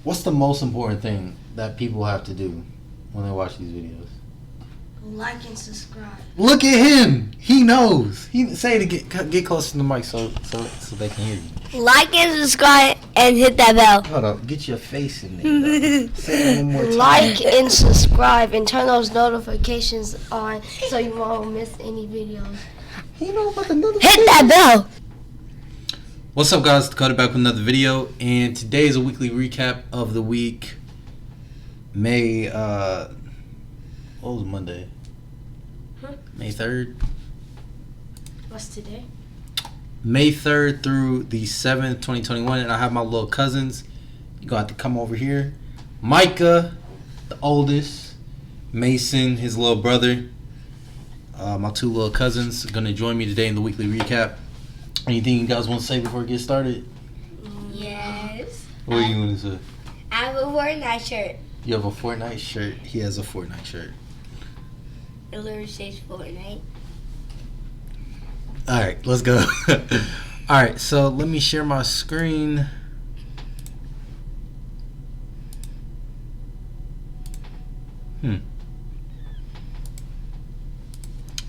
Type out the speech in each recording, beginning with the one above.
What's the most important thing that people have to do when they watch these videos? Like and subscribe. Look at him. He knows. He say it again. Get closer to the mic so they can hear you. Like and subscribe and hit that bell. Hold up. Get your face in there. Say it one more time. Like and subscribe and turn those notifications on so you won't miss any videos. He know about the notifications. Hit that bell. What's up, guys? Dakota back with another video, and today is a weekly recap of the week. May what was Monday? May 3rd. What's today? May 3rd through the 7th, 2021, and I have my little cousins. You got to come over here. Micah, the oldest. Mason, his little brother. My two little cousins are gonna join me today in the weekly recap. Anything you guys want to say before we get started? Yes. What do you want to say? I have a Fortnite shirt. You have a Fortnite shirt. He has a Fortnite shirt. It literally says Fortnite. All right, let's go. All right, so let me share my screen.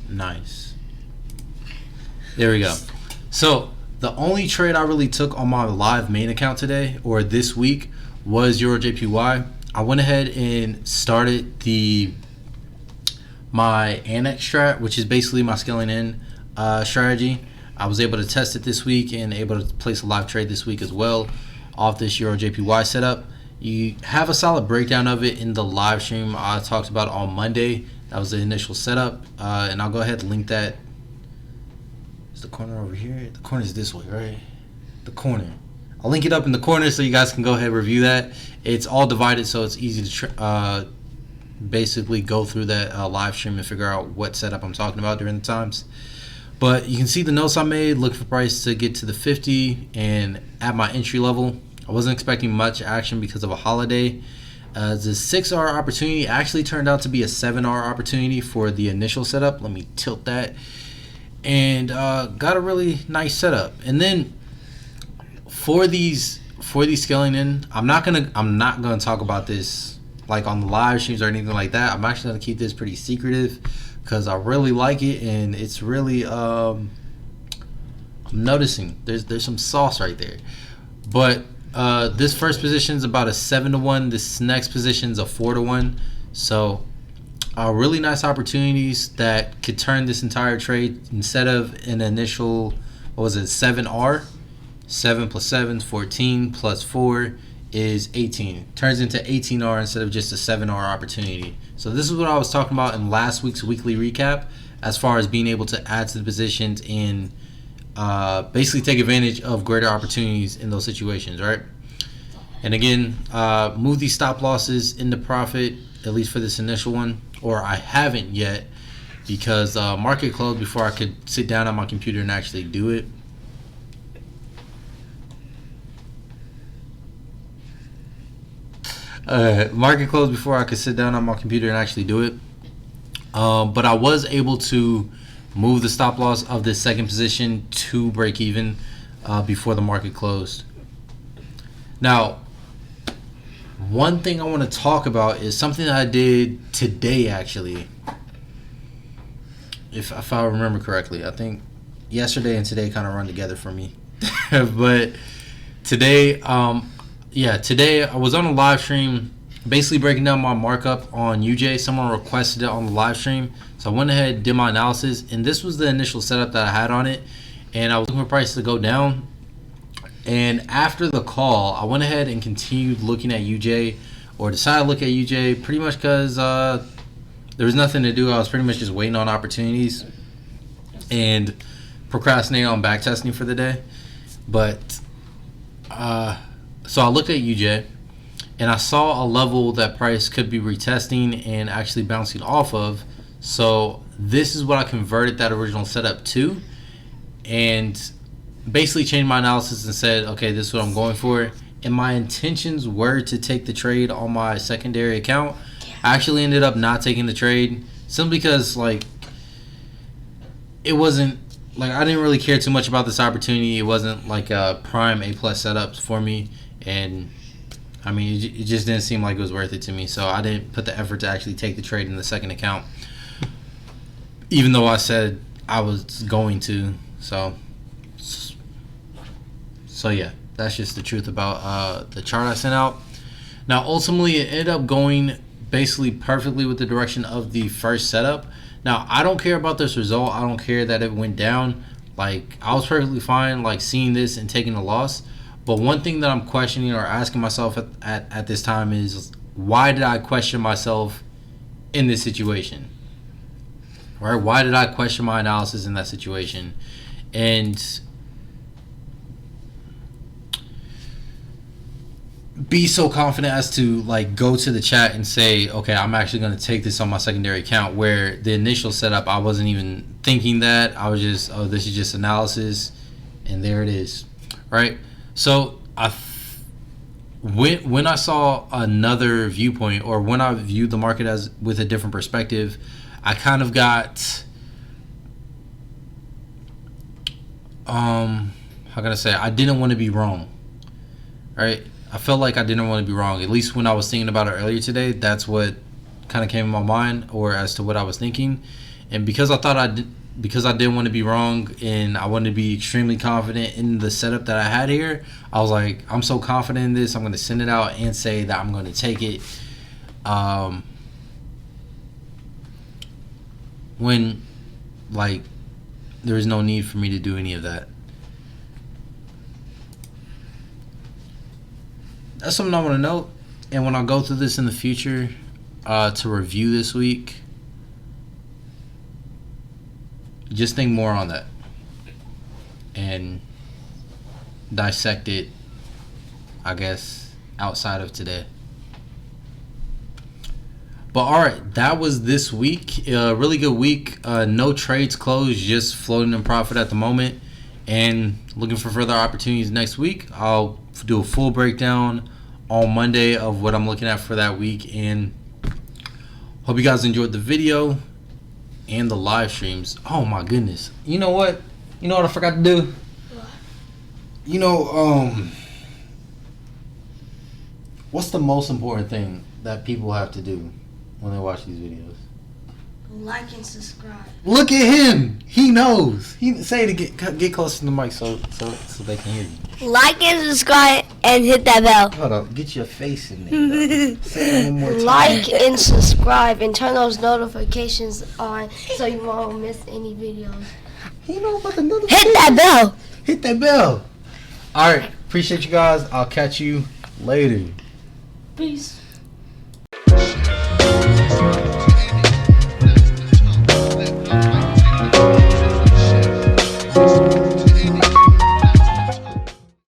Nice. There we go. So the only trade I really took on my live main account today or this week was EURJPY. I went ahead and started my annex strat, which is basically my scaling in strategy. I was able to test it this week and able to place a live trade this week as well off this EURJPY setup. You have a solid breakdown of it in the live stream I talked about on Monday. That was the initial setup, and I'll go ahead and link that. Is the corner over here? The corner is this way, right? The corner. I'll link it up in the corner so you guys can go ahead and review that. It's all divided, so it's easy to basically go through that live stream and figure out what setup I'm talking about during the times. But you can see the notes I made. Look for price to get to the 50, and at my entry level, I wasn't expecting much action because of a holiday. The 6-hour opportunity actually turned out to be a 7-hour opportunity for the initial setup. Let me tilt that. And got a really nice setup. And then for these scaling in, I'm not gonna talk about this like on the live streams or anything like that. I'm actually gonna keep this pretty secretive because I really like it, and it's really I'm noticing there's some sauce right there. But this first position is about a 7-to-1. This next position is a 4-to-1. So really nice opportunities that could turn this entire trade. Instead of an initial, what was it, 7R? 7 plus 7 is 14, plus 4 is 18. Turns into 18R instead of just a 7R opportunity. So this is what I was talking about in last week's weekly recap as far as being able to add to the positions and basically take advantage of greater opportunities in those situations, right? And again, move these stop losses into profit, at least for this initial one, or I haven't yet because market closed before I could sit down on my computer and actually do it. Market closed before I could sit down on my computer and actually do it. But I was able to move the stop loss of this second position to break even before the market closed. Now, one thing I want to talk about is something that I did today, actually. If I remember correctly, I think yesterday and today kind of run together for me. But today, today I was on a live stream basically breaking down my markup on UJ. Someone requested it on the live stream, so I went ahead and did my analysis, and this was the initial setup that I had on it, and I was looking for price to go down. And after the call, I went ahead and continued looking at UJ, or decided to look at UJ pretty much because there was nothing to do. I was pretty much just waiting on opportunities and procrastinating on backtesting for the day. But so I looked at UJ, and I saw a level that price could be retesting and actually bouncing off of. So this is what I converted that original setup to, and basically changed my analysis and said, okay, this is what I'm going for. And my intentions were to take the trade on my secondary account. I actually ended up not taking the trade simply because like it wasn't like I didn't really care too much about this opportunity. It wasn't like a prime A+ setup for me, and I mean, it just didn't seem like it was worth it to me. So I didn't put the effort to actually take the trade in the second account, even though I said I was going to. So yeah, that's just the truth about the chart I sent out. Now, ultimately, it ended up going basically perfectly with the direction of the first setup. Now, I don't care about this result. I don't care that it went down. Like, I was perfectly fine, like, seeing this and taking a loss. But one thing that I'm questioning or asking myself at this time is, why did I question myself in this situation? Right? Why did I question my analysis in that situation? And be so confident as to like go to the chat and say, okay, I'm actually going to take this on my secondary account, where the initial setup I wasn't even thinking that. I was just, oh, this is just analysis, and there it is, right? So when I saw another viewpoint, or when I viewed the market as with a different perspective, I kind of got how can I say, I didn't want to be wrong, right? I felt like I didn't want to be wrong. At least when I was thinking about it earlier today, that's what kind of came in my mind, or as to what I was thinking. And because I didn't want to be wrong, and I wanted to be extremely confident in the setup that I had here, I was like, I'm so confident in this, I'm going to send it out and say that I'm going to take it. When, like, there is no need for me to do any of that. That's something I want to note. And when I go through this in the future to review this week, just think more on that and dissect it, I guess, outside of today. But alright, that was this week. A really good week. No trades closed, just floating in profit at the moment. And looking for further opportunities next week. I'll do a full breakdown on Monday of what I'm looking at for that week. And hope you guys enjoyed the video and the live streams. Oh my goodness. You know what? You know what I forgot to do? What? You know, what's the most important thing that people have to do when they watch these videos? Like and subscribe. Look at him. He knows. He say it again. Get closer to the mic so they can hear you. Like and subscribe and hit that bell. Hold on. Get your face in there. Say it one more time. Like and subscribe and turn those notifications on so you won't miss any videos. You know about the notifications. Hit that bell. Hit that bell. All right. Appreciate you guys. I'll catch you later. Peace.